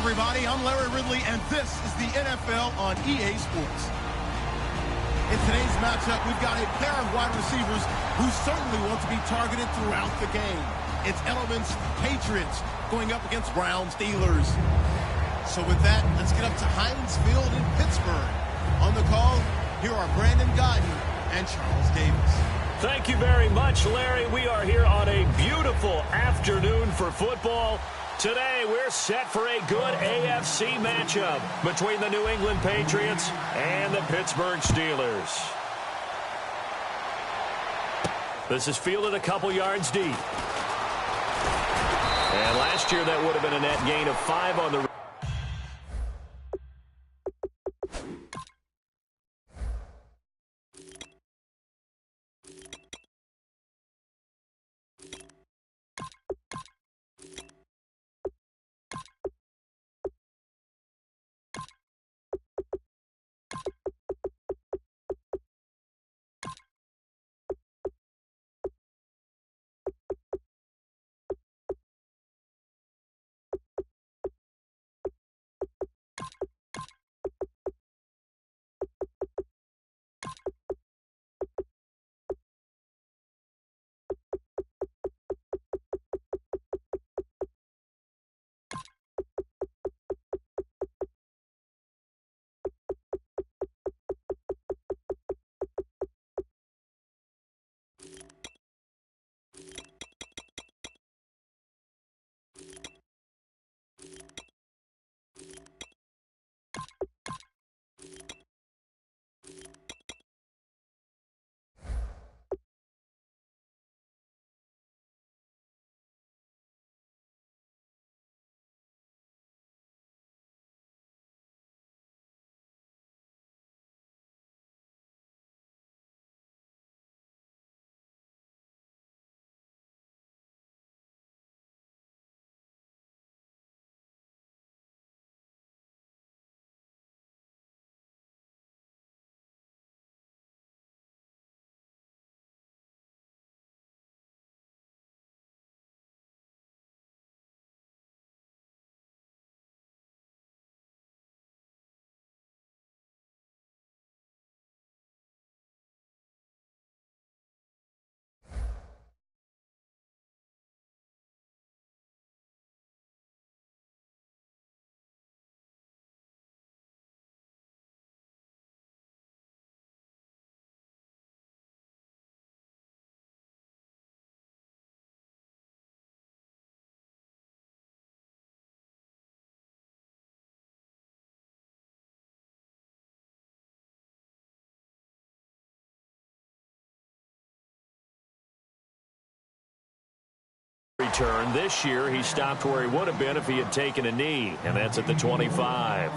everybody. I'm Larry Ridley, and this is the NFL on EA Sports. In today's matchup, we've got a pair of wide receivers who certainly want to be targeted throughout the game. It's Edelman's Patriots going up against Browns Steelers. So with that, let's get up to Heinz Field in Pittsburgh. On the call, here are Brandon Guyton and Charles Davis. Thank you very much, Larry. We are here on a beautiful afternoon for football. Today, we're set for a good AFC matchup between the New England Patriots and the Pittsburgh Steelers. This is fielded a couple yards deep. And last year, that would have been a net gain of 5 on the... return. This year, he stopped where he would have been if he had taken a knee, and that's at the 25.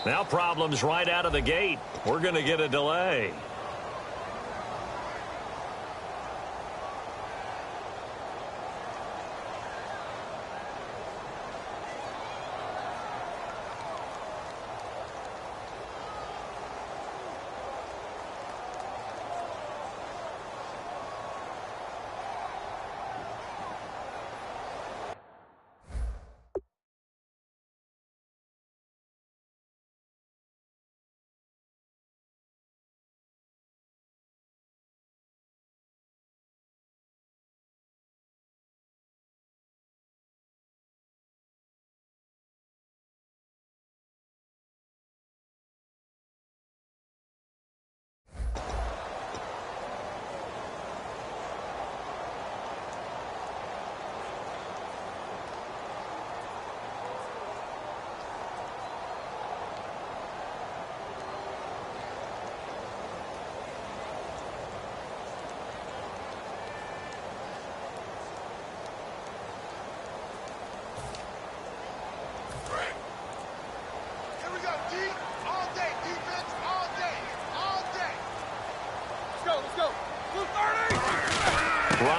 Now problems right out of the gate. We're going to get a delay.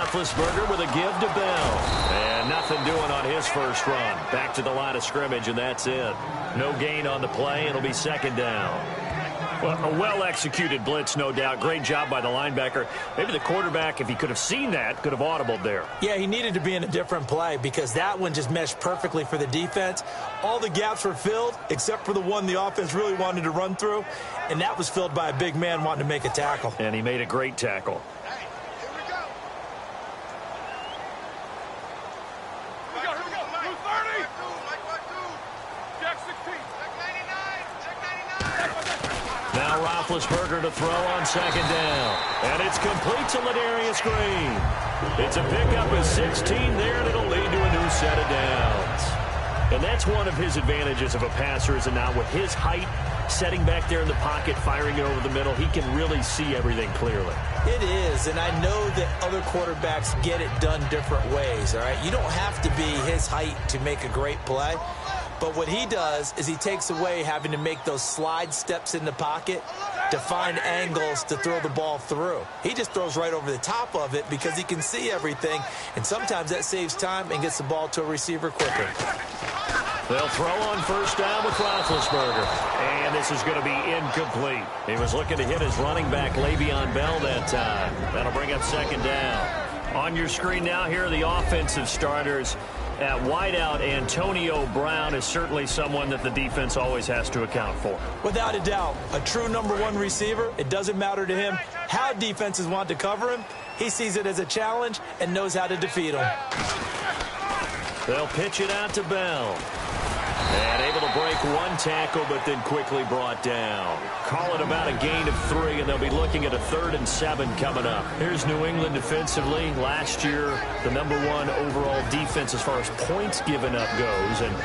Roethlisberger with a give to Bell. And nothing doing on his first run. Back to the line of scrimmage, and that's it. No gain on the play. It'll be second down. Well, a well-executed blitz, no doubt. Great job by the linebacker. Maybe the quarterback, if he could have seen that, could have audibled there. Yeah, he needed to be in a different play because that one just meshed perfectly for the defense. All the gaps were filled except for the one the offense really wanted to run through, and that was filled by a big man wanting to make a tackle. And he made a great tackle. Roethlisberger to throw on second down. And it's complete to Ladarius Green. It's a pickup of 16 there, and it'll lead to a new set of downs. And that's one of his advantages of a passer, is it not? With his height, setting back there in the pocket, firing it over the middle, he can really see everything clearly. It is, and I know that other quarterbacks get it done different ways, all right? You don't have to be his height to make a great play. But what he does is he takes away having to make those slide steps in the pocket to find angles to throw the ball through. He just throws right over the top of it because he can see everything, and sometimes that saves time and gets the ball to a receiver quicker. They'll throw on first down with Roethlisberger, and this is going to be incomplete. He was looking to hit his running back, Le'Veon Bell, that time. That'll bring up second down. On your screen now, here are the offensive starters. At wideout, Antonio Brown is certainly someone that the defense always has to account for. Without a doubt, a true #1 receiver. It doesn't matter to him how defenses want to cover him. He sees it as a challenge and knows how to defeat them. They'll pitch it out to Bell. And able to break one tackle, but then quickly brought down. Call it about a gain of 3, and they'll be looking at a 3rd and 7 coming up. Here's New England defensively. Last year, the #1 overall defense as far as points given up goes, and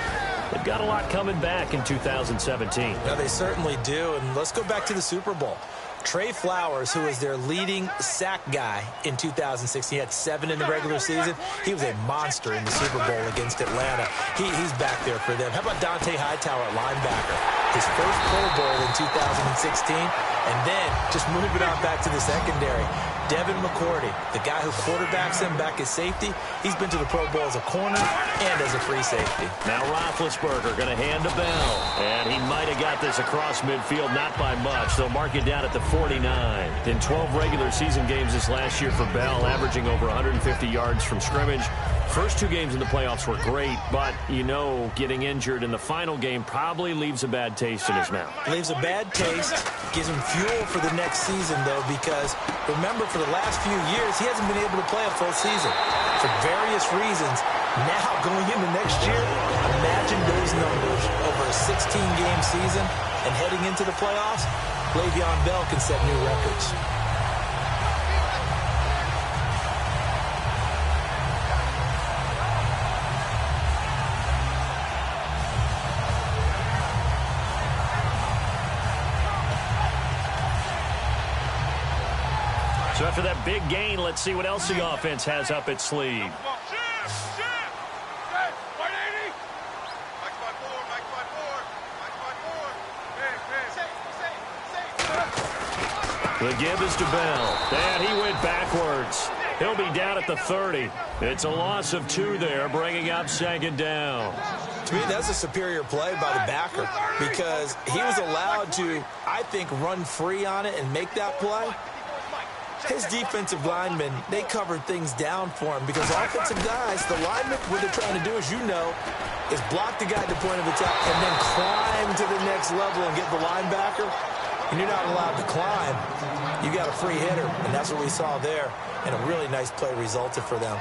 they've got a lot coming back in 2017. Yeah, they certainly do, and let's go back to the Super Bowl. Trey Flowers, who was their leading sack guy in 2016, he had 7 in the regular season. He was a monster in the Super Bowl against Atlanta. He's back there for them. How about Dante Hightower at linebacker? His first Pro Bowl in 2016, and then just moving on back to the secondary. Devin McCourty, the guy who quarterbacks him back as safety, he's been to the Pro Bowl as a corner and as a free safety. Now Roethlisberger going to hand to Bell. And he might have got this across midfield, not by much. They'll mark it down at the 49. In 12 regular season games this last year for Bell, averaging over 150 yards from scrimmage. First 2 games in the playoffs were great, but, you know, getting injured in the final game probably leaves a bad taste in his mouth. Leaves a bad taste, gives him fuel for the next season, though, because remember, for the last few years, he hasn't been able to play a full season for various reasons. Now, going into next year, imagine those numbers over a 16-game season and heading into the playoffs. Le'Veon Bell can set new records. So after that big gain, let's see what else the offense has up its sleeve. The give is to Bell. And he went backwards. He'll be down at the 30. It's a loss of 2 there, bringing up second down. To me, that's a superior play by the backer because he was allowed to, I think, run free on it and make that play. His defensive linemen, they covered things down for him because offensive guys, the linemen, what they're trying to do, as you know, is block the guy at the point of attack and then climb to the next level and get the linebacker. And you're not allowed to climb. You got a free hitter, and that's what we saw there. And a really nice play resulted for them.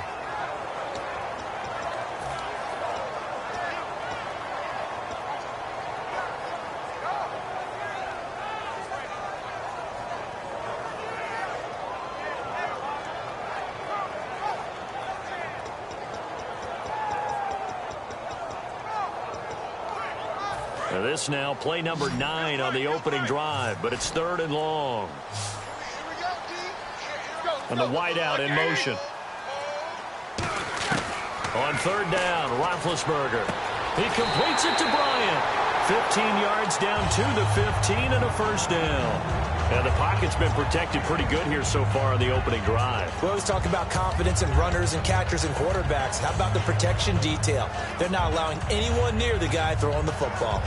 This now, play number 9 on the opening drive, but it's 3rd and long. And the wideout in motion. On 3rd down, Roethlisberger. He completes it to Bryant. 15 yards down to the 15 and a first down. And the pocket's been protected pretty good here so far on the opening drive. We always talk about confidence in runners and catchers and quarterbacks. How about the protection detail? They're not allowing anyone near the guy throwing the football.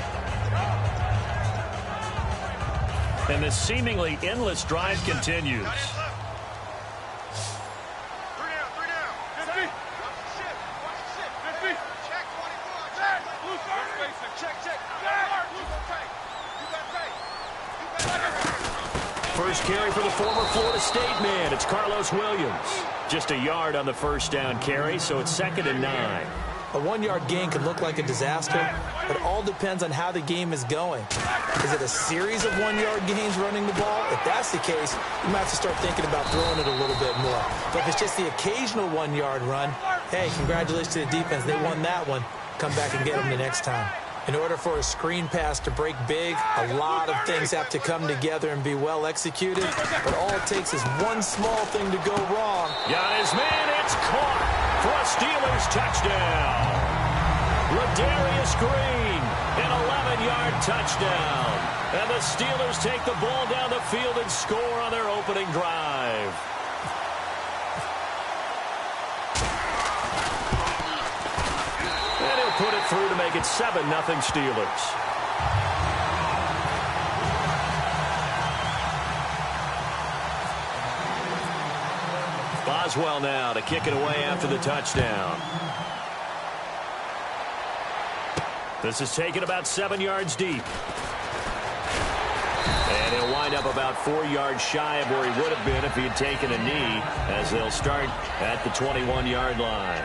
And this seemingly endless drive continues. First carry for the former Florida State man. It's Carlos Williams. Just a yard on the first down carry, so it's 2nd and 9. A 1-yard gain can look like a disaster, but it all depends on how the game is going. Is it a series of 1-yard gains running the ball? If that's the case, you might have to start thinking about throwing it a little bit more. But if it's just the occasional 1-yard run, hey, congratulations to the defense. They won that one. Come back and get them the next time. In order for a screen pass to break big, a lot of things have to come together and be well executed. But all it takes is one small thing to go wrong. Got his man. It's caught for a Steelers touchdown. Ladarius Green, an 11-yard touchdown. And the Steelers take the ball down the field and score on their opening drive. And he'll put it through to make it 7-0 Steelers. Boswell now to kick it away after the touchdown. This is taken about 7 yards deep. And he'll wind up about 4 yards shy of where he would have been if he had taken a knee, as they'll start at the 21-yard line.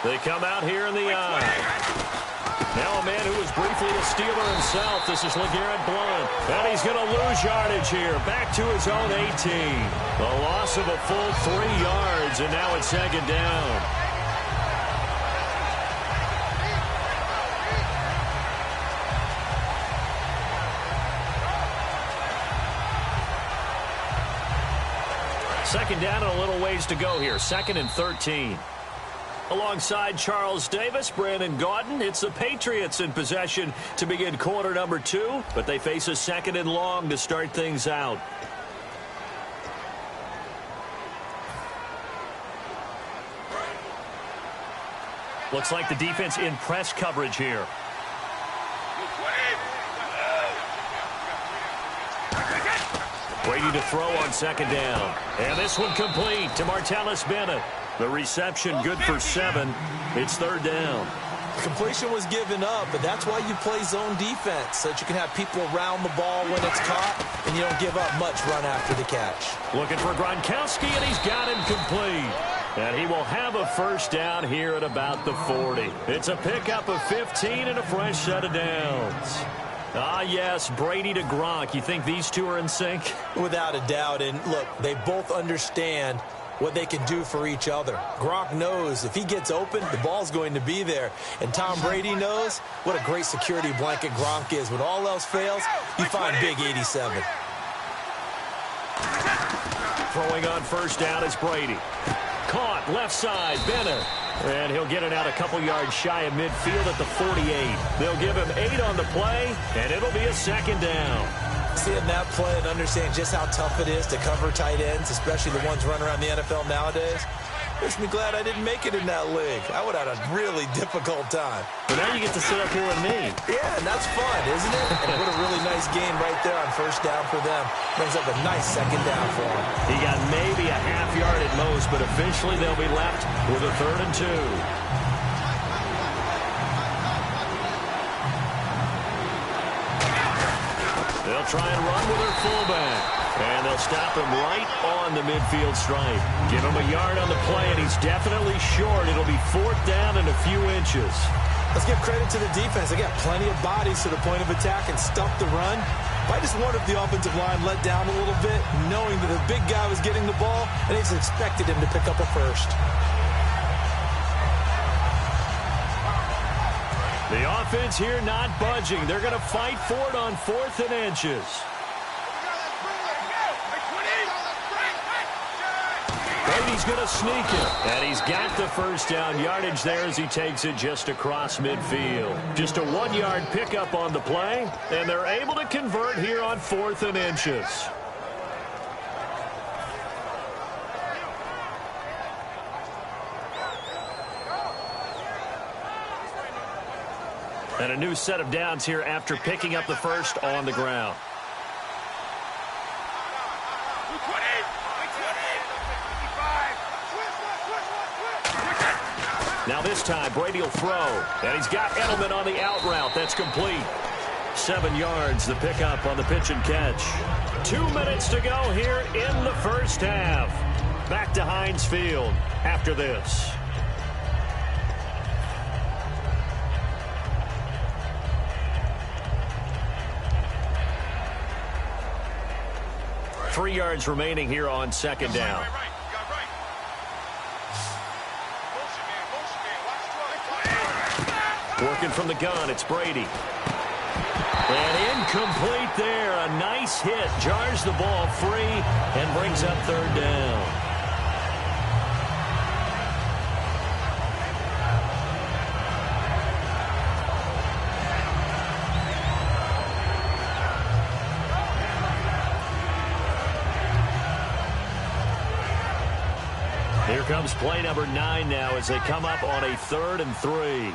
They come out here in the eye. Now a man who was briefly a Steeler himself. This is LeGarrette Blount. And he's going to lose yardage here. Back to his own 18. A loss of a full 3 yards, and now it's 2nd down. Second down and a little ways to go here. 2nd and 13. Alongside Charles Davis, Brandon Gaudin, it's the Patriots in possession to begin quarter number 2, but they face a 2nd and long to start things out. Looks like the defense in press coverage here. Brady to throw on 2nd down. And this one complete to Martellus Bennett. The reception good for 7. It's 3rd down. Completion was given up, but that's why you play zone defense, so that you can have people around the ball when it's caught, and you don't give up much run after the catch. Looking for Gronkowski, and he's got him complete. And he will have a first down here at about the 40. It's a pickup of 15 and a fresh set of downs. Ah, yes, Brady to Gronk. You think these two are in sync? Without a doubt, and look, they both understand what they can do for each other. Gronk knows if he gets open, the ball's going to be there. And Tom Brady knows what a great security blanket Gronk is. When all else fails, you find big 87. Throwing on first down is Brady. Caught left side, Bennett. And he'll get it out a couple yards shy of midfield at the 48. They'll give him 8 on the play, and it'll be a 2nd down. Seeing that play and understand just how tough it is to cover tight ends, especially the ones running around the NFL nowadays, makes me glad I didn't make it in that league. I would have had a really difficult time. But now you get to sit up here with me. Yeah, and that's fun, isn't it? And what a really nice game right there on first down for them. Brings up a nice 2nd down for him. He got maybe a half yard at most, but officially they'll be left with a 3rd and 2. They'll try and run with their fullback. And they'll stop him right on the midfield stripe. Give him a yard on the play, and he's definitely short. It'll be 4th down and a few inches. Let's give credit to the defense. They got plenty of bodies to the point of attack and stuffed the run. I just wonder if the offensive line let down a little bit, knowing that the big guy was getting the ball, and they just expected him to pick up a first. The offense here not budging. They're going to fight for it on 4th and inches. Brady's going to sneak it. And he's got the first down yardage there as he takes it just across midfield. Just a 1-yard pickup on the play, and they're able to convert here on 4th and inches. And a new set of downs here after picking up the first on the ground. Now this time, Brady will throw. And he's got Edelman on the out route. That's complete. 7 yards, the pickup on the pitch and catch. 2 minutes to go here in the first half. Back to Heinz Field after this. Three yards remaining here on second down. Working from the gun, it's Brady. And incomplete there. A nice hit. Jars the ball free and brings up 3rd down. Here comes play number 9 now as they come up on a 3rd and 3.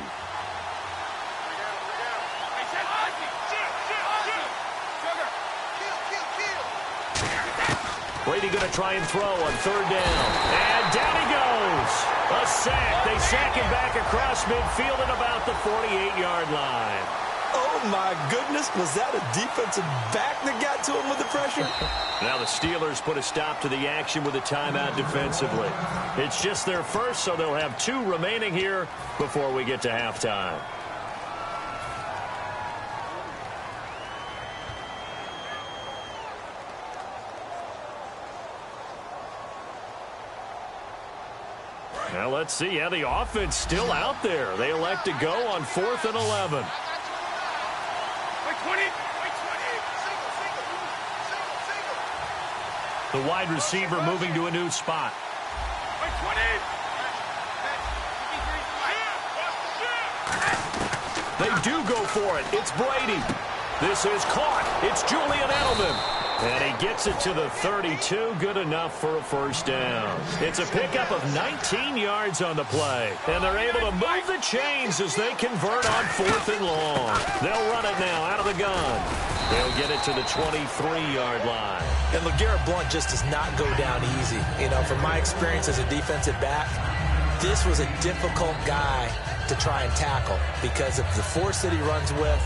Brady going to try and throw on 3rd down. And down he goes. A sack. They sack him back across midfield at about the 48-yard line. Oh, my goodness. Was that a defensive back that got to him with the pressure? Now the Steelers put a stop to the action with a timeout defensively. It's just their first, so they'll have 2 remaining here before we get to halftime. Now let's see. Yeah, the offense still out there. They elect to go on 4th and 11. The wide receiver moving to a new spot. They do go for it. It's Brady. This is caught. It's Julian Edelman. And he gets it to the 32. Good enough for a first down. It's a pickup of 19 yards on the play. And they're able to move the chains as they convert on 4th and long. They'll run it now out of the gun. They'll get it to the 23-yard line. And LeGarrette Blount just does not go down easy. You know, from my experience as a defensive back, this was a difficult guy to try and tackle because of the force that he runs with,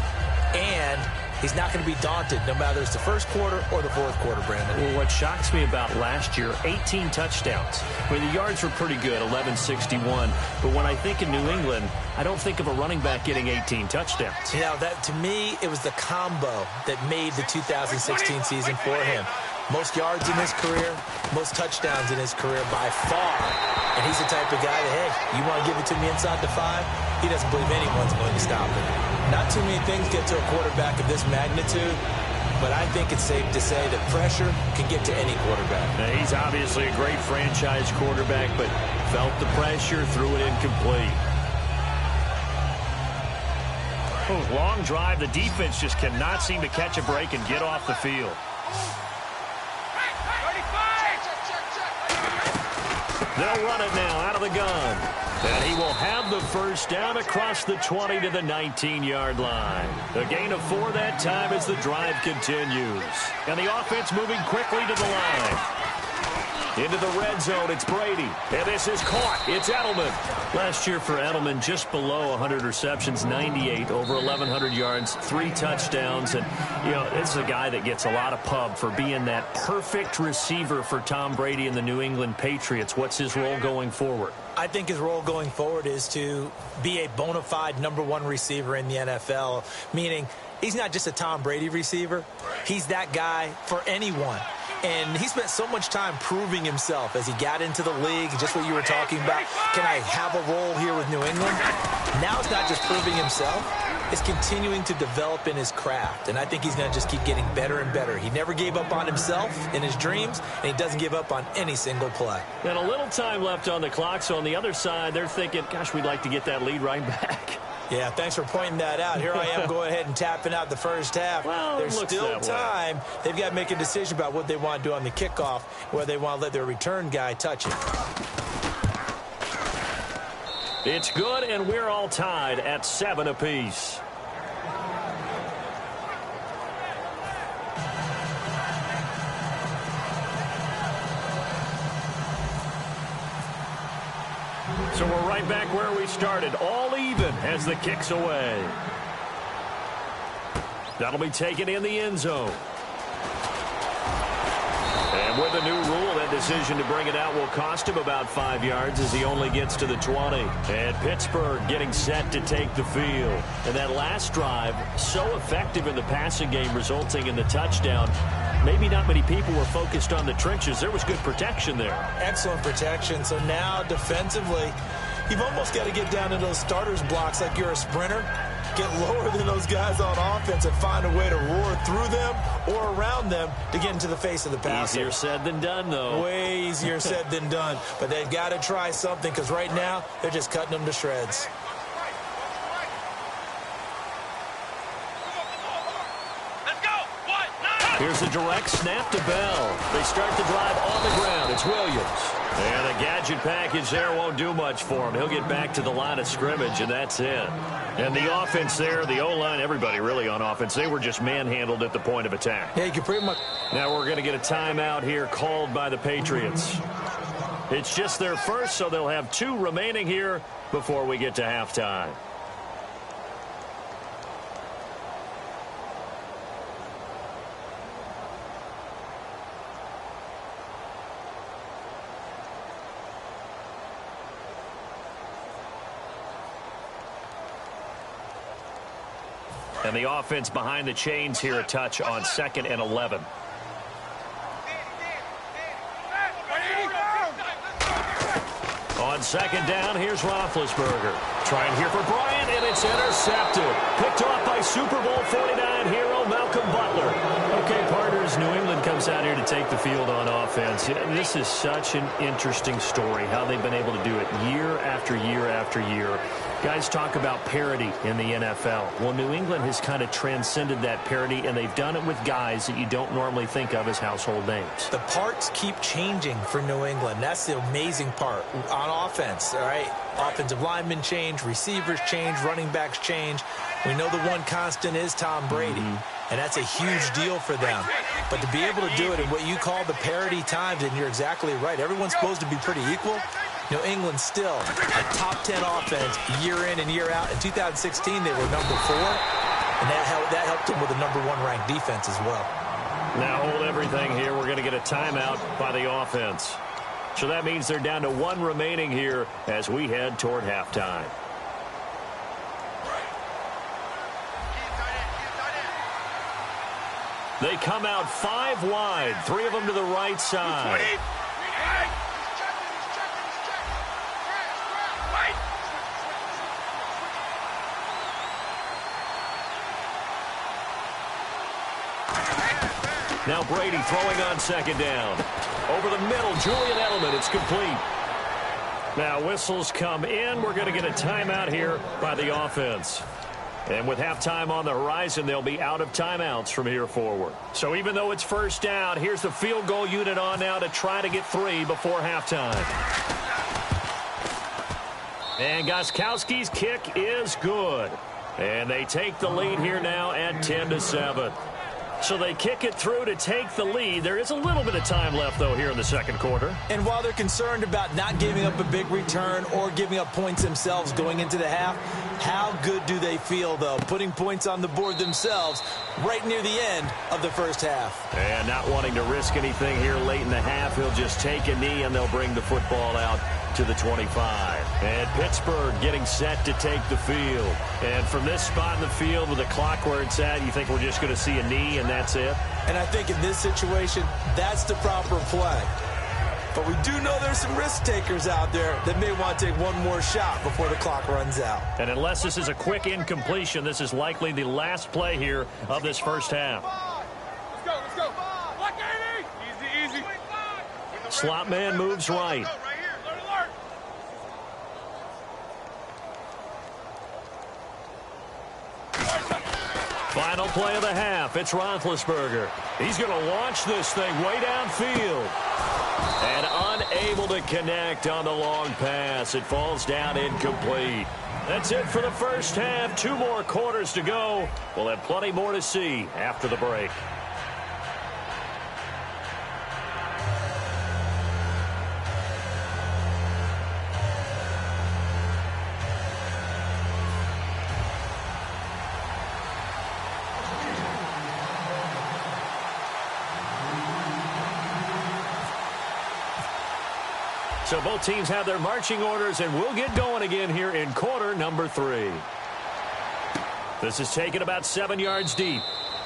and he's not going to be daunted no matter it's the first quarter or the fourth quarter, Brandon. Well, what shocks me about last year, 18 touchdowns. I mean, the yards were pretty good, 1161. But when I think of New England, I don't think of a running back getting 18 touchdowns. You know, that to me, it was the combo that made the 2016 season for him. Most yards in his career, most touchdowns in his career by far. And he's the type of guy that, hey, you want to give it to me inside the 5? He doesn't believe anyone's going to stop him. Not too many things get to a quarterback of this magnitude, but I think it's safe to say that pressure can get to any quarterback. Now, he's obviously a great franchise quarterback, but felt the pressure, threw it incomplete. Long drive. The defense just cannot seem to catch a break and get off the field. They'll run it now out of the gun. And he will have the first down across the 20 to the 19-yard line. A gain of 4 that time as the drive continues. And the offense moving quickly to the line. Into the red zone, it's Brady. And this is caught. It's Edelman. Last year for Edelman, just below 100 receptions, 98, over 1,100 yards, 3 touchdowns. And, you know, this is a guy that gets a lot of pub for being that perfect receiver for Tom Brady and the New England Patriots. What's his role going forward? I think his role going forward is to be a bona fide #1 receiver in the NFL, meaning he's not just a Tom Brady receiver. He's that guy for anyone. And he spent so much time proving himself as he got into the league, just what you were talking about. Can I have a role here with New England? Now it's not just proving himself. It's continuing to develop in his craft. And I think he's going to just keep getting better and better. He never gave up on himself in his dreams, and he doesn't give up on any single play. And a little time left on the clock, so on the other side, they're thinking, gosh, we'd like to get that lead right back. Yeah, thanks for pointing that out. Here I am going ahead and tapping out the first half. Well, there's still time. They've got to make a decision about what they want to do on the kickoff, whether they want to let their return guy touch it. It's good, and we're all tied at 7 apiece. So we're right back where we started, all even as the kick's away. That'll be taken in the end zone. And with a new rule, that decision to bring it out will cost him about 5 yards as he only gets to the 20. And Pittsburgh getting set to take the field. And that last drive, so effective in the passing game, resulting in the touchdown. Maybe not many people were focused on the trenches. There was good protection there. Excellent protection. So now defensively, you've almost got to get down to those starters blocks like you're a sprinter. Get lower than those guys on offense and find a way to roar through them or around them to get into the face of the passer. Easier said than done, though. Way easier said than done. But they've got to try something because right now they're just cutting them to shreds. Here's a direct snap to Bell. They start the drive on the ground. It's Williams. And the gadget package there won't do much for him. He'll get back to the line of scrimmage, and that's it. And the offense there, the O-line, everybody really on offense, they were just manhandled at the point of attack. Yeah, you can pretty much. Now we're going to get a timeout here called by the Patriots. It's just their first, so they'll have 2 remaining here before we get to halftime. And the offense behind the chains here a touch on 2nd and 11. On 2nd down, here's Roethlisberger. Trying here for Bryant, and it's intercepted. Picked off by Super Bowl 49 hero Malcolm Butler. Okay, partners, New England comes out here to take the field on offense. This is such an interesting story, how they've been able to do it year after year after year. Guys talk about parity in the NFL. Well, New England has kind of transcended that parity, and they've done it with guys that you don't normally think of as household names. The parts keep changing for New England. That's the amazing part on offense, all right? Offensive linemen change, receivers change, running backs change. We know the one constant is Tom Brady, and that's a huge deal for them. But to be able to do it in what you call the parity times, and you're exactly right, everyone's supposed to be pretty equal. New England still a top 10 offense year in and year out. In 2016, they were number 4, and that helped them with a number 1 ranked defense as well. Now hold everything here. We're going to get a timeout by the offense. So that means they're down to 1 remaining here as we head toward halftime. They come out 5 wide, 3 of them to the right side. Now Brady throwing on 2nd down. Over the middle, Julian Edelman. It's complete. Now whistles come in. We're going to get a timeout here by the offense. And with halftime on the horizon, they'll be out of timeouts from here forward. So even though it's first down, here's the field goal unit on now to try to get 3 before halftime. And Gostkowski's kick is good. And they take the lead here now at 10-7. So they kick it through to take the lead. There is a little bit of time left, though, here in the second quarter. And while they're concerned about not giving up a big return or giving up points themselves going into the half, how good do they feel, though, putting points on the board themselves right near the end of the first half? And not wanting to risk anything here late in the half, he'll just take a knee, and they'll bring the football out to the 25. And Pittsburgh getting set to take the field. And from this spot in the field with the clock where it's at, you think we're just going to see a knee and that's it? And I think in this situation, that's the proper play. But we do know there's some risk takers out there that may want to take one more shot before the clock runs out. And unless this is a quick incompletion, this is likely the last play here of this first half. Let's go. Easy. Slot man moves right. Final play of the half. It's Roethlisberger. He's going to launch this thing way downfield. And unable to connect on the long pass. It falls down incomplete. That's it for the first half. 2 more quarters to go. We'll have plenty more to see after the break. So both teams have their marching orders, and we'll get going again here in quarter number 3. This is taken about 7 yards deep.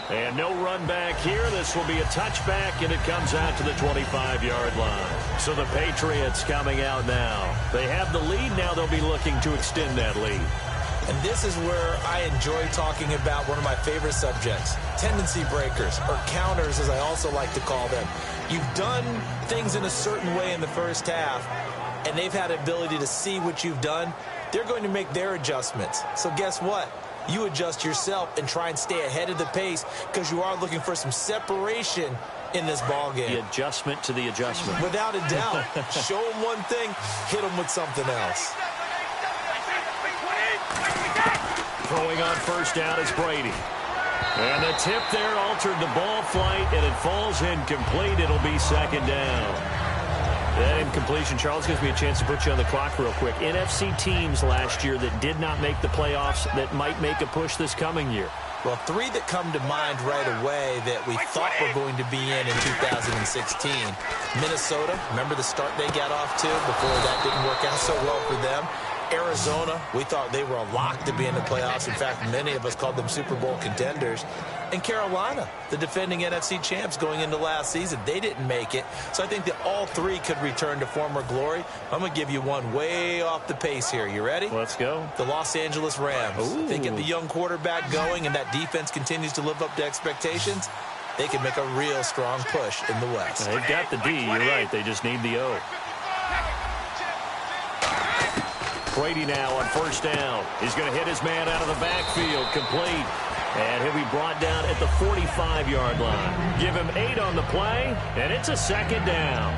And no run back here. This will be a touchback, and it comes out to the 25-yard line. So the Patriots coming out now. They have the lead. Now they'll be looking to extend that lead. And this is where I enjoy talking about one of my favorite subjects, tendency breakers, or counters as I also like to call them. You've done things in a certain way in the first half, and they've had the ability to see what you've done. They're going to make their adjustments. So guess what? You adjust yourself and try and stay ahead of the pace because you are looking for some separation in this ball game. The adjustment to the adjustment. Without a doubt. Show them one thing, hit them with something else. Throwing on first down is Brady. And the tip there altered the ball flight, and it falls incomplete. It'll be second down. That incompletion, Charles, gives me a chance to put you on the clock real quick. NFC teams last year that did not make the playoffs that might make a push this coming year. Well, 3 that come to mind right away that we thought were going to be in 2016. Minnesota, remember the start they got off to before that didn't work out so well for them. Arizona, we thought they were a lock to be in the playoffs. In fact, many of us called them Super Bowl contenders. And Carolina, the defending NFC champs going into last season, they didn't make it. So I think that all 3 could return to former glory. I'm going to give you one way off the pace here. You ready? Let's go. The Los Angeles Rams. Ooh. They get the young quarterback going, and that defense continues to live up to expectations. They can make a real strong push in the West. They've got the D. You're right. They just need the O. Brady now on first down. He's going to hit his man out of the backfield. Complete. And he'll be brought down at the 45-yard line. Give him 8 on the play, and it's a second down.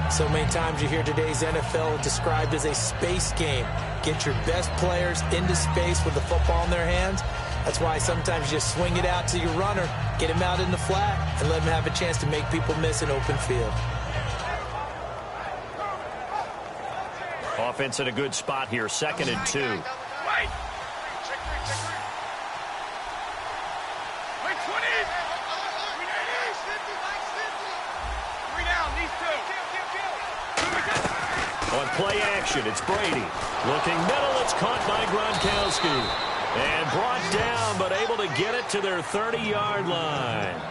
So many times you hear today's NFL described as a space game. Get your best players into space with the football in their hands. That's why sometimes you just swing it out to your runner, get him out in the flat, and let him have a chance to make people miss an open field. Offense in a good spot here, 2nd and 2. Right. Wait, 20. 3 down, these 2. On play action, it's Brady. Looking middle, it's caught by Gronkowski. And brought down, but able to get it to their 30-yard line.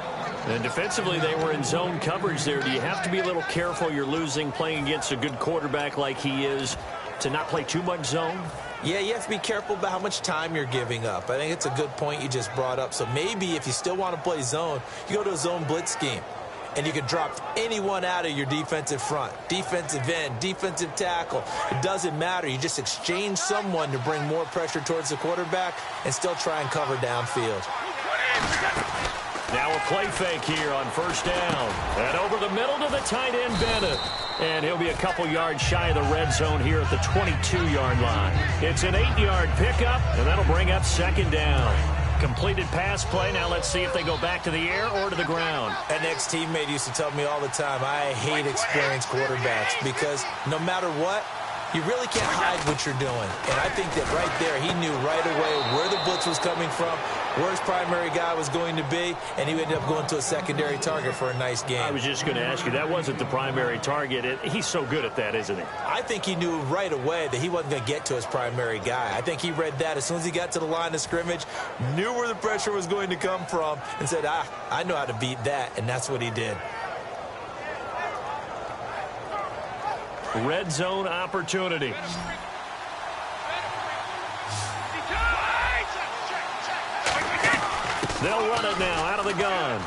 And defensively, they were in zone coverage there. Do you have to be a little careful? You're losing playing against a good quarterback like he is to not play too much zone? Yeah, you have to be careful about how much time you're giving up. I think it's a good point you just brought up. So maybe if you still want to play zone, you go to a zone blitz scheme. And you can drop anyone out of your defensive front. Defensive end, defensive tackle. It doesn't matter. You just exchange someone to bring more pressure towards the quarterback and still try and cover downfield. Now a play fake here on first down. And over the middle to the tight end, Bennett. And he'll be a couple yards shy of the red zone here at the 22-yard line. It's an 8-yard pickup, and that'll bring up second down. Completed pass play. Now let's see if they go back to the air or to the ground. An ex-teammate used to tell me all the time, I hate experienced quarterbacks because no matter what, You really can't hide what you're doing. And I think that right there, he knew right away where the blitz was coming from, where his primary guy was going to be, and he ended up going to a secondary target for a nice game. I was just going to ask you, that wasn't the primary target. He's so good at that, isn't he? I think he knew right away that he wasn't going to get to his primary guy. I think he read that as soon as he got to the line of scrimmage, knew where the pressure was going to come from, and said, I know how to beat that, and that's what he did. Red zone opportunity. They'll run it now out of the gun.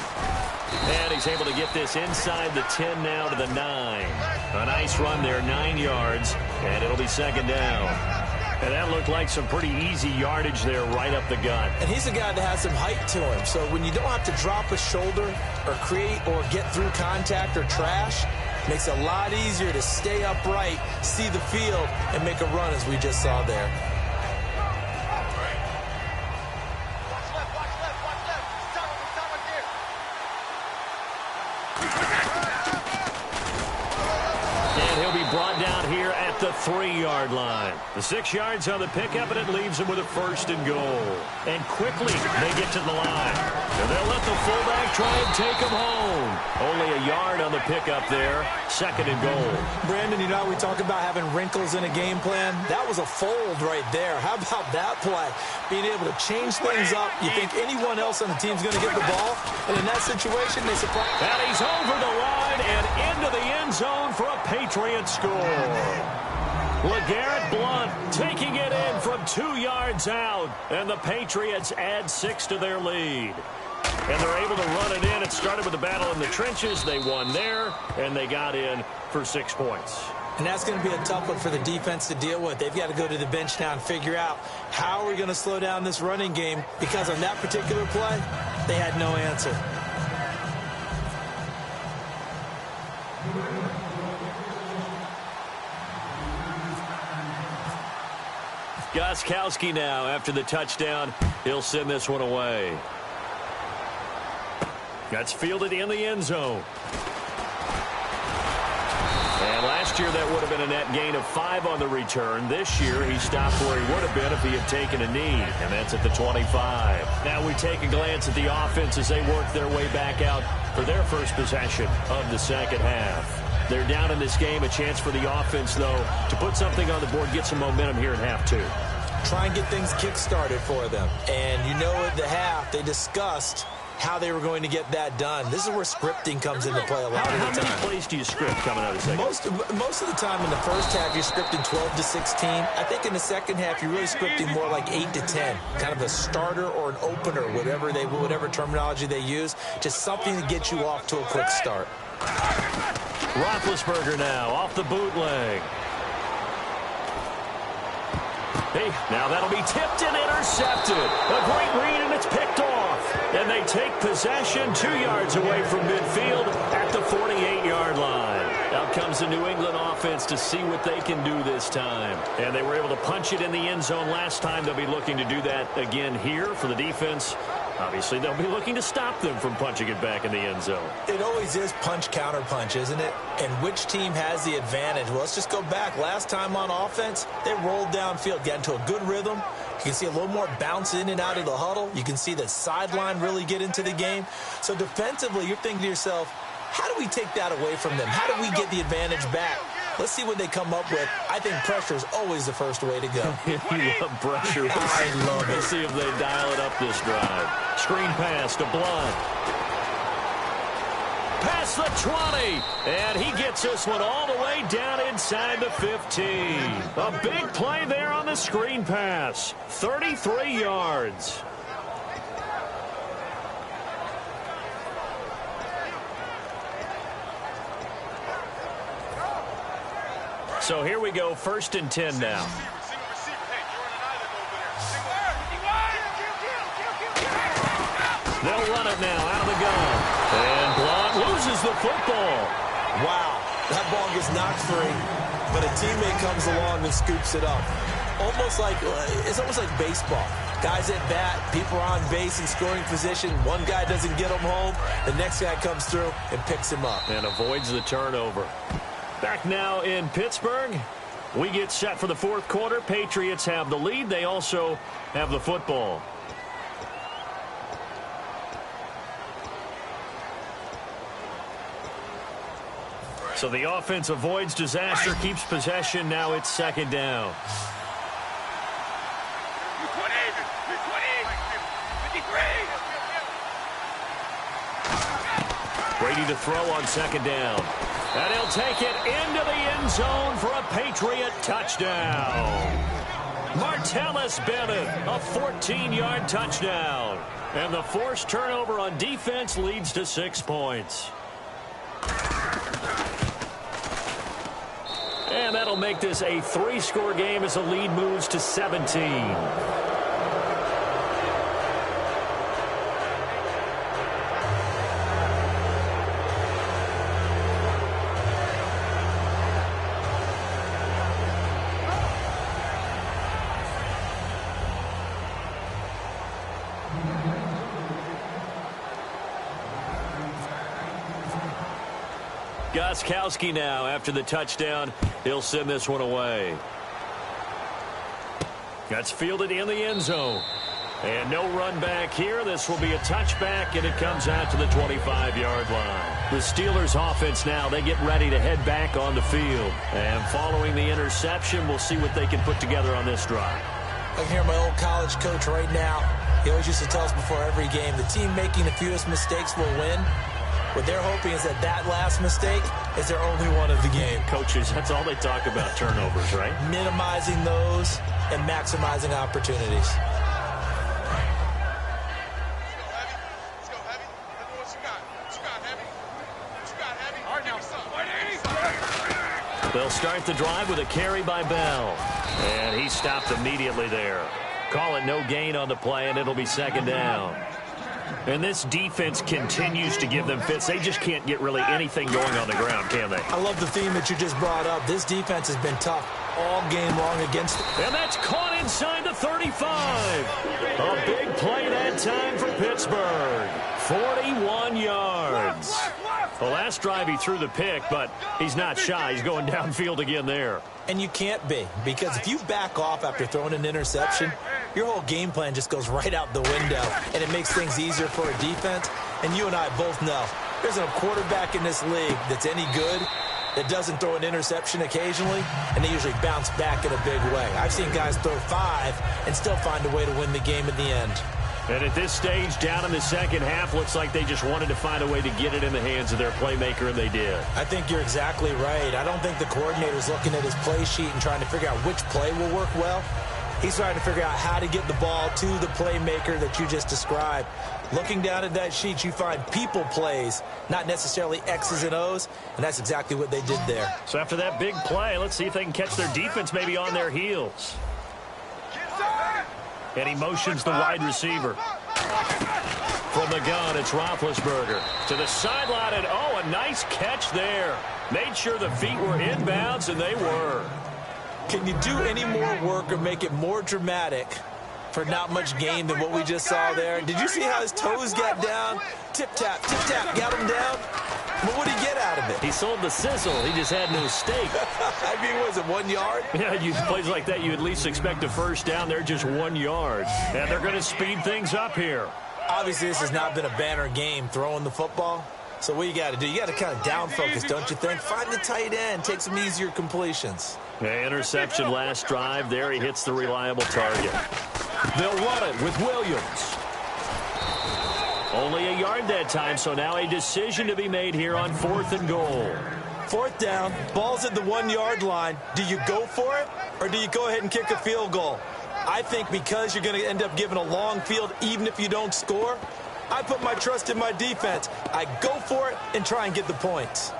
And he's able to get this inside the 10 now to the 9. A nice run there, 9 yards, and it'll be second down. And that looked like some pretty easy yardage there right up the gut. And he's a guy that has some height to him. So when you don't have to drop a shoulder or create or get through contact or trash, makes it a lot easier to stay upright, see the field, and make a run as we just saw there. And he'll be brought down here at the 3-yard line. The 6 yards on the pickup, and it leaves him with a 1st and goal. And quickly, they get to the line. And they'll let the fullback try and take him home. Only a yard on the pickup there. 2nd and goal. Brandon, you know how we talk about having wrinkles in a game plan? That was a fold right there. How about that play? Being able to change things up. You think anyone else on the team's going to get the ball? And in that situation, they surprise. And he's over the line and into the end zone for a Patriot score. LeGarrette Blount taking it in from 2 yards out. And the Patriots add 6 to their lead. And they're able to run it in. It started with a battle in the trenches. They won there, and they got in for 6 points. And that's going to be a tough one for the defense to deal with. They've got to go to the bench now and figure out how are we going to slow down this running game, because on that particular play, they had no answer. Gostkowski now, after the touchdown, he'll send this one away. That's fielded in the end zone. And last year that would have been a net gain of 5 on the return. This year he stopped where he would have been if he had taken a knee, and that's at the 25. Now we take a glance at the offense as they work their way back out for their first possession of the second half. They're down in this game. A chance for the offense, though, to put something on the board, get some momentum here in half 2. Try and get things kick-started for them. And you know at the half, they discussed how they were going to get that done. This is where scripting comes into play a lot of the time. How many plays do you script coming out of the second? Most of the time in the first half, you're scripting 12 to 16. I think in the second half, you're really scripting more like 8 to 10. Kind of a starter or an opener, whatever terminology they use. Just something to get you off to a quick start. Roethlisberger now off the bootleg. Hey, now that'll be tipped and intercepted. A great read, and it's picked off. And they take possession 2 yards away from midfield at the 48-yard line. Out comes the New England offense to see what they can do this time. And they were able to punch it in the end zone last time. They'll be looking to do that again here for the defense. Obviously, they'll be looking to stop them from punching it back in the end zone. It always is punch-counter-punch, isn't it? And which team has the advantage? Well, let's just go back. Last time on offense, they rolled downfield, got into a good rhythm. You can see a little more bounce in and out of the huddle. You can see the sideline really get into the game. So defensively, you're thinking to yourself, how do we take that away from them? How do we get the advantage back? Let's see what they come up with. I think pressure is always the first way to go. You love pressure. I love it. Let's see if they dial it up this drive. Screen pass to Blount. Past the 20. And he gets this one all the way down inside the 15. A big play there on the screen pass. 33 yards. So here we go, 1st and 10 now. They'll run it now out of the gun. And Blount loses the football. Wow, that ball gets knocked free, but a teammate comes along and scoops it up. It's almost like baseball. Guys at bat, people are on base in scoring position. One guy doesn't get him home. The next guy comes through and picks him up. And avoids the turnover. Back now in Pittsburgh. We get set for the fourth quarter. Patriots have the lead. They also have the football. So the offense avoids disaster, keeps possession. Now it's second down. Brady to throw on second down. And he'll take it into the end zone for a Patriot touchdown. Martellus Bennett, a 14-yard touchdown. And the forced turnover on defense leads to 6 points. And that'll make this a 3-score game as the lead moves to 17. Gostkowski now after the touchdown. He'll send this one away. That's fielded in the end zone. And no run back here. This will be a touchback, and it comes out to the 25-yard line. The Steelers offense now, they get ready to head back on the field. And following the interception, we'll see what they can put together on this drive. I can hear my old college coach right now. He always used to tell us before every game, the team making the fewest mistakes will win. What they're hoping is that that last mistake is their only one of the game. Coaches, that's all they talk about, turnovers, right? Minimizing those and maximizing opportunities. Let's go, Heavy. What you got? What you got, Heavy? What you got, Heavy? All right, now. They'll start the drive with a carry by Bell. And he stopped immediately there. Call it no gain on the play, and it'll be second down. And this defense continues to give them fits. They just can't get really anything going on the ground, can they? I love the theme that you just brought up. This defense has been tough all game long against it. And that's caught inside the 35. A big play that time for Pittsburgh. 41 yards. The last drive he threw the pick, but he's not shy. He's going downfield again there. And you can't be, because if you back off after throwing an interception, your whole game plan just goes right out the window, and it makes things easier for a defense. And you and I both know there's a quarterback in this league that's any good that doesn't throw an interception occasionally, and they usually bounce back in a big way. I've seen guys throw 5 and still find a way to win the game in the end. And at this stage, down in the second half, looks like they just wanted to find a way to get it in the hands of their playmaker, and they did. I think you're exactly right. I don't think the coordinator's looking at his play sheet and trying to figure out which play will work well. He's trying to figure out how to get the ball to the playmaker that you just described. Looking down at that sheet, you find people plays, not necessarily X's and O's, and that's exactly what they did there. So after that big play, let's see if they can catch their defense maybe on their heels. And he motions the wide receiver. From the gun, it's Roethlisberger. To the sideline, and oh, a nice catch there. Made sure the feet were inbounds, and they were. Can you do any more work or make it more dramatic for not much gain than what we just saw there? Did you see how his toes got down? Tip-tap, got him down. But what did he get out of it? He sold the sizzle. He just had no steak. I mean, was it 1 yard? Yeah, you plays like that, you at least expect a first down. They're just 1 yard. And they're going to speed things up here. Obviously, this has not been a banner game throwing the football. So what you got to do, you got to kind of down focus, don't you think? Find the tight end, take some easier completions. Yeah, interception last drive. There he hits the reliable target. They'll run it with Williams. Only a yard that time, so now a decision to be made here on 4th and goal. 4th down, ball's at the 1 yard line. Do you go for it, or do you go ahead and kick a field goal? I think because you're going to end up giving a long field even if you don't score, I put my trust in my defense. I go for it and try and get the points.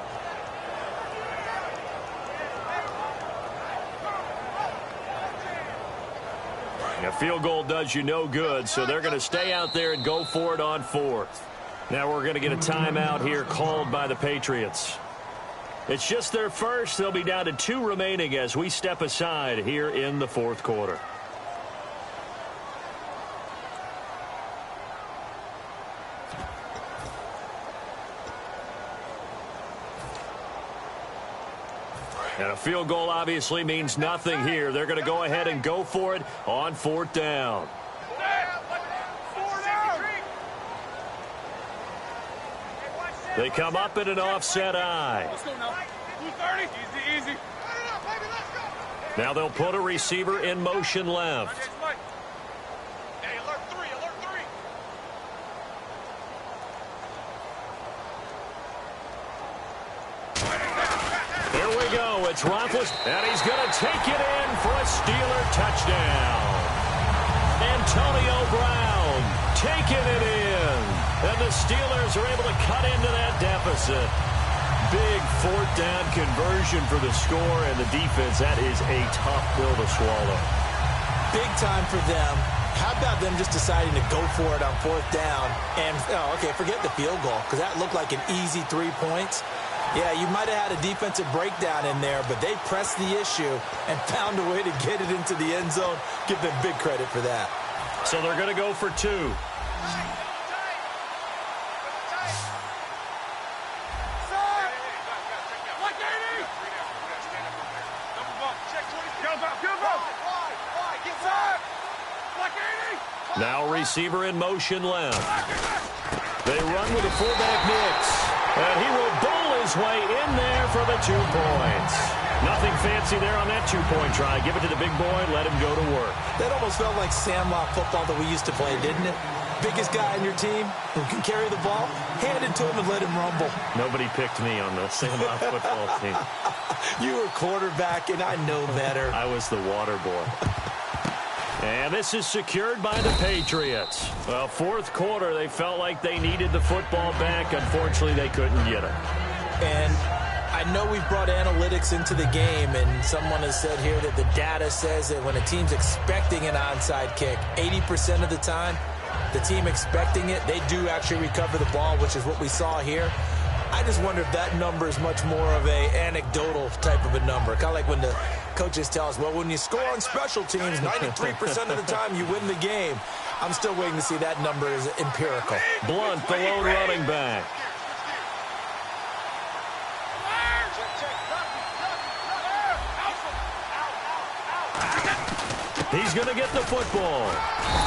A field goal does you no good, so they're going to stay out there and go for it on 4th. Now we're going to get a timeout here called by the Patriots. It's just their first. They'll be down to 2 remaining as we step aside here in the 4th quarter. And a field goal obviously means nothing here. They're going to go ahead and go for it on 4th down. They come up in an offset eye. Let's go now. 230. Easy. Now they'll put a receiver in motion left. Hey, alert 3. Here we go. It's Roethlisberger, and he's going to take it in for a Steeler touchdown. Antonio Brown taking it in. And the Steelers are able to cut into that deficit. Big 4th down conversion for the score, and the defense, that is a tough pill to swallow. Big time for them. How about them just deciding to go for it on 4th down? And, forget the field goal, because that looked like an easy 3 points. Yeah, you might have had a defensive breakdown in there, but they pressed the issue and found a way to get it into the end zone. Give them big credit for that. So they're going to go for 2. Now receiver in motion left. They run with a fullback mix. And he will bowl his way in there for the 2 points. Nothing fancy there on that 2-point try. Give it to the big boy, let him go to work. That almost felt like sandlot football that we used to play, didn't it? Biggest guy on your team who can carry the ball, hand it to him and let him rumble. Nobody picked me on the sandlot football team. You were quarterback, and I know better. I was the water boy. And this is secured by the Patriots. Well, 4th quarter, they felt like they needed the football back. Unfortunately, they couldn't get it. And I know we've brought analytics into the game, and someone has said here that the data says that when a team's expecting an onside kick, 80% of the time, the team expecting it, they do actually recover the ball, which is what we saw here. I just wonder if that number is much more of a anecdotal type of a number. Kind of like when the coaches tell us, well, when you score on special teams, 93% of the time you win the game. I'm still waiting to see that number is empirical. Blunt, the lone running back. He's going to get the football.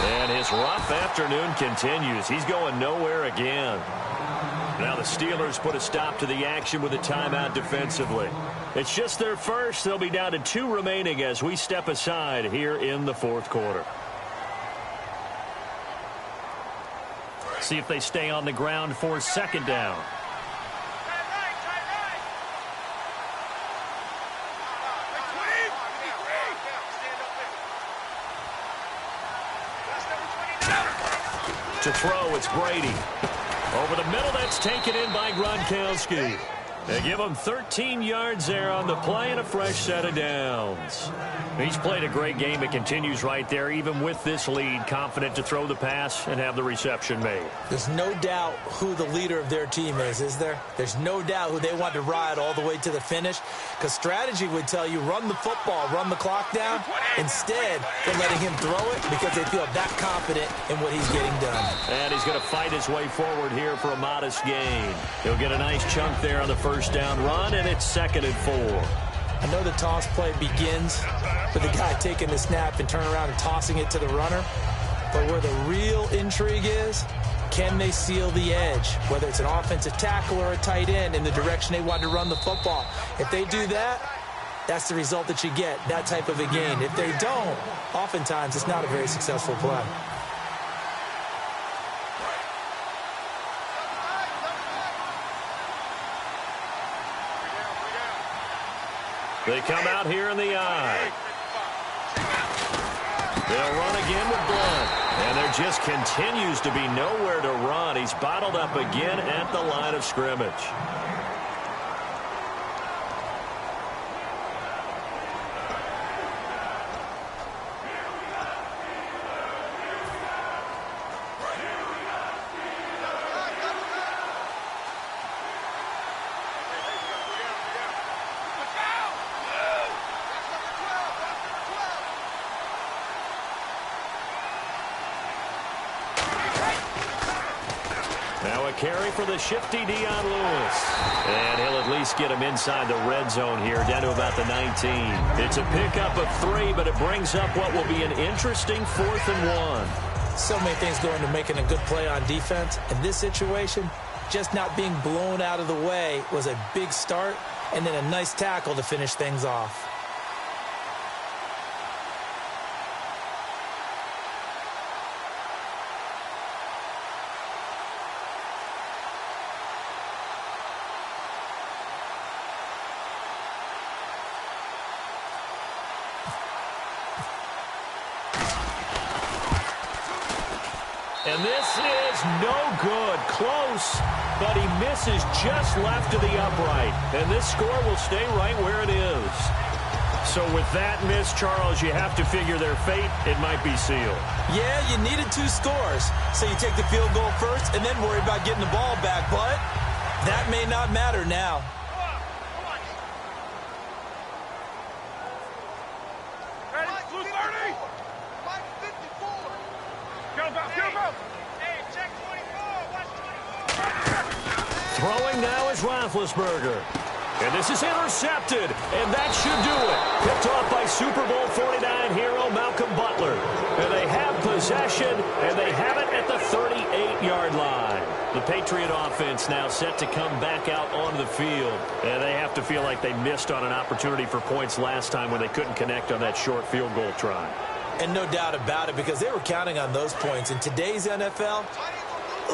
And his rough afternoon continues. He's going nowhere again. Now the Steelers put a stop to the action with a timeout defensively. It's just their first. They'll be down to 2 remaining as we step aside here in the 4th quarter. See if they stay on the ground for 2nd down. To throw, it's Brady. Over the middle, that's taken in by Gronkowski. They give him 13 yards there on the play and a fresh set of downs. He's played a great game. It continues right there, even with this lead, confident to throw the pass and have the reception made. There's no doubt who the leader of their team is there? There's no doubt who they want to ride all the way to the finish, because strategy would tell you run the football, run the clock down. Instead, they're letting him throw it because they feel that confident in what he's getting done. And he's going to fight his way forward here for a modest gain. He'll get a nice chunk there on the first down run, and it's 2nd and 4. I know the toss play begins with the guy taking the snap and turning around and tossing it to the runner. But where the real intrigue is, can they seal the edge, whether it's an offensive tackle or a tight end, in the direction they want to run the football? If they do that, that's the result that you get, that type of a gain. If they don't, oftentimes it's not a very successful play. They come out here in the eye. They'll run again with Blunt. And there just continues to be nowhere to run. He's bottled up again at the line of scrimmage. Now a carry for the shifty Dion Lewis. And he'll at least get him inside the red zone here, down to about the 19. It's a pickup of 3, but it brings up what will be an interesting 4th and 1. So many things go into making a good play on defense. In this situation, just not being blown out of the way was a big start, and then a nice tackle to finish things off. And this is no good. Close, but he misses just left of the upright. And this score will stay right where it is. So with that miss, Charles, you have to figure their fate. It might be sealed. Yeah, you needed 2 scores. So you take the field goal first and then worry about getting the ball back. But that may not matter now. Throwing now is Roethlisberger. And this is intercepted, and that should do it. Picked off by Super Bowl 49 hero Malcolm Butler. And they have possession, and they have it at the 38-yard line. The Patriot offense now set to come back out onto the field. And they have to feel like they missed on an opportunity for points last time when they couldn't connect on that short field goal try. And no doubt about it, because they were counting on those points. In today's NFL,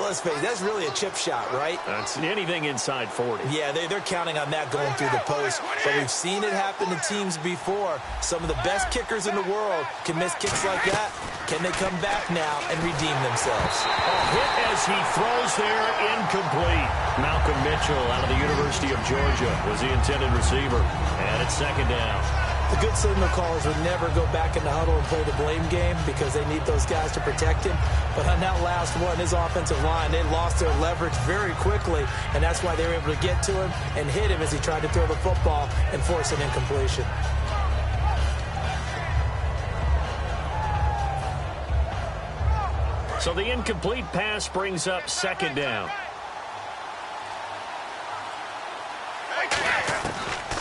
let's face it, that's really a chip shot, right? That's anything inside 40. Yeah, they're counting on that going through the post. But we've seen it happen to teams before. Some of the best kickers in the world can miss kicks like that. Can they come back now and redeem themselves? A hit as he throws there, incomplete. Malcolm Mitchell out of the University of Georgia was the intended receiver. And it's 2nd down. The good signal callers would never go back in the huddle and play the blame game because they need those guys to protect him. But on that last one, his offensive line, they lost their leverage very quickly, and that's why they were able to get to him and hit him as he tried to throw the football and force an incompletion. So the incomplete pass brings up 2nd down.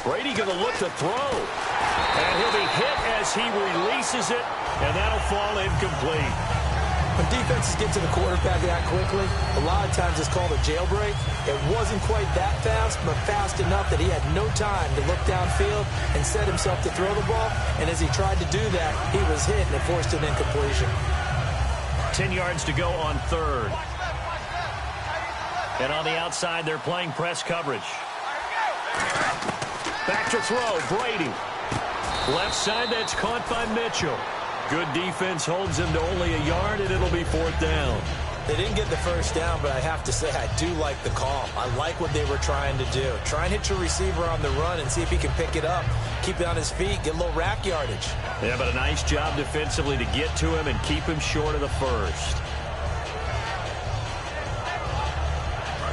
Brady going to look to throw. And he'll be hit as he releases it, and that'll fall incomplete. When defenses get to the quarterback that quickly, a lot of times it's called a jailbreak. It wasn't quite that fast, but fast enough that he had no time to look downfield and set himself to throw the ball. And as he tried to do that, he was hit, and it forced an incompletion. 10 yards to go on 3rd. And on the outside, they're playing press coverage. Back to throw, Brady. Left side, that's caught by Mitchell. Good defense holds him to only a yard, and it'll be 4th down. They didn't get the first down, but I have to say I do like the call. I like what they were trying to do. Try and hit your receiver on the run and see if he can pick it up. Keep it on his feet, get a little rack yardage. Yeah, but a nice job defensively to get to him and keep him short of the first.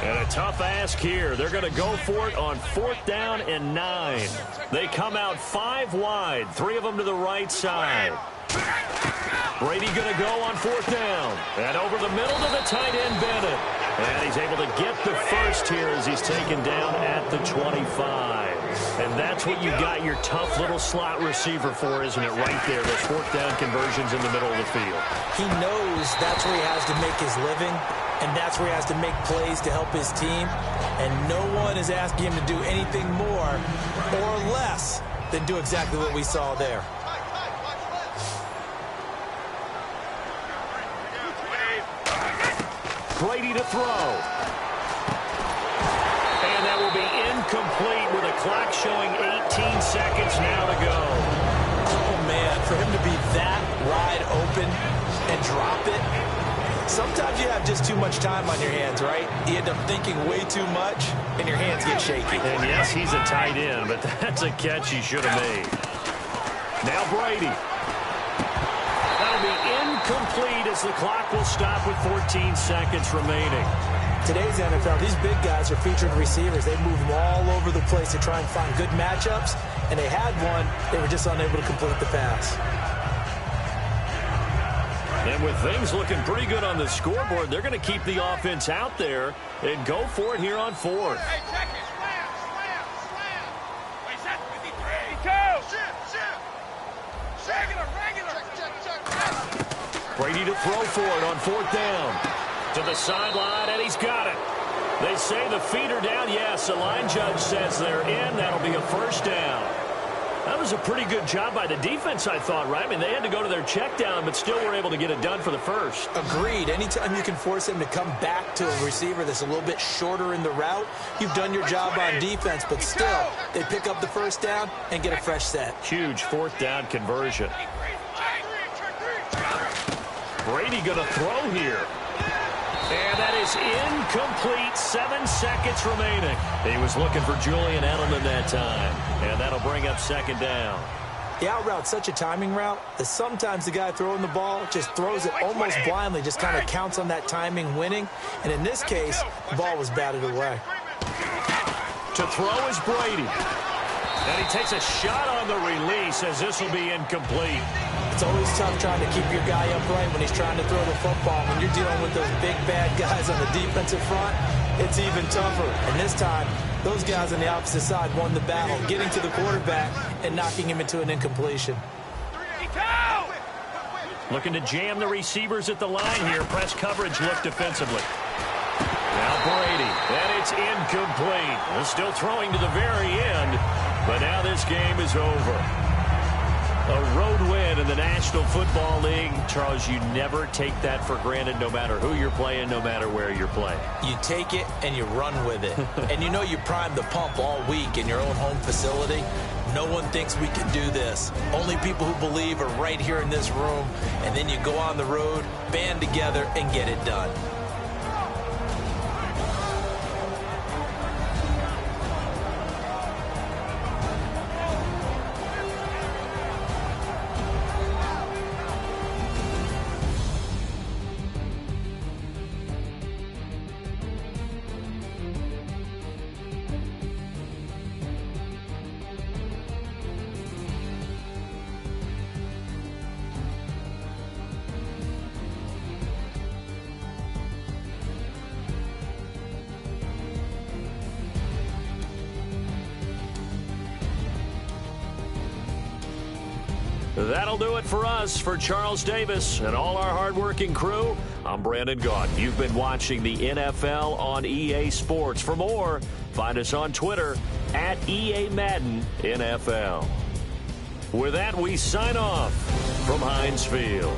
And a tough ask here. They're going to go for it on 4th down and 9. They come out 5 wide, 3 of them to the right side. Brady going to go on 4th down. And over the middle to the tight end, Bennett. And he's able to get the first here as he's taken down at the 25. And that's what you got your tough little slot receiver for, isn't it? Right there, those 4th down conversions in the middle of the field. He knows that's where he has to make his living, and that's where he has to make plays to help his team. And no one is asking him to do anything more or less than do exactly what we saw there. Brady to throw. And that will be incomplete with a clock showing 18 seconds now to go. Oh, man, for him to be that wide open and drop it. Sometimes you have just too much time on your hands, right? You end up thinking way too much, and your hands get shaky. And yes, he's a tight end, but that's a catch he should have made. Now Brady. That'll be incomplete as the clock will stop with 14 seconds remaining. Today's NFL, these big guys are featured receivers. They move them all over the place to try and find good matchups, and they had one. They were just unable to complete the pass. And with things looking pretty good on the scoreboard, they're going to keep the offense out there and go for it here on fourth. Hey, check it. Slam. Wait, set. 53. Go. Shift. Regular. Check. Brady to throw for it on fourth down. To the sideline, and he's got it. They say the feet are down. Yes, the line judge says they're in. That'll be a first down. That was a pretty good job by the defense, I thought, right? I mean, they had to go to their check down, but still were able to get it done for the first. Agreed. Anytime you can force him to come back to a receiver that's a little bit shorter in the route, you've done your job on defense, but still, they pick up the first down and get a fresh set. Huge fourth down conversion. Brady going to throw here. And that is incomplete. 7 seconds remaining. He was looking for Julian Edelman that time. And that'll bring up second down. The out route's such a timing route that sometimes the guy throwing the ball just throws it almost blindly, just kind of counts on that timing winning. And in this case, the ball was batted away. To throw is Brady. And he takes a shot on the release as this will be incomplete. It's always tough trying to keep your guy upright when he's trying to throw the football. When you're dealing with those big, bad guys on the defensive front, it's even tougher. And this time, those guys on the opposite side won the battle, getting to the quarterback and knocking him into an incompletion. Looking to jam the receivers at the line here. Press coverage look defensively. Now Brady, and it's incomplete. They're still throwing to the very end, but now this game is over. A road win in the National Football League. Charles, you never take that for granted, no matter who you're playing, no matter where you're playing. You take it and you run with it. And you know you primed the pump all week in your own home facility. No one thinks we can do this. Only people who believe are right here in this room. And then you go on the road, band together, and get it done. That'll do it for us. For Charles Davis and all our hardworking crew, I'm Brandon Gaudin. You've been watching the NFL on EA Sports. For more, find us on Twitter at EA Madden NFL. With that, we sign off from Heinz Field.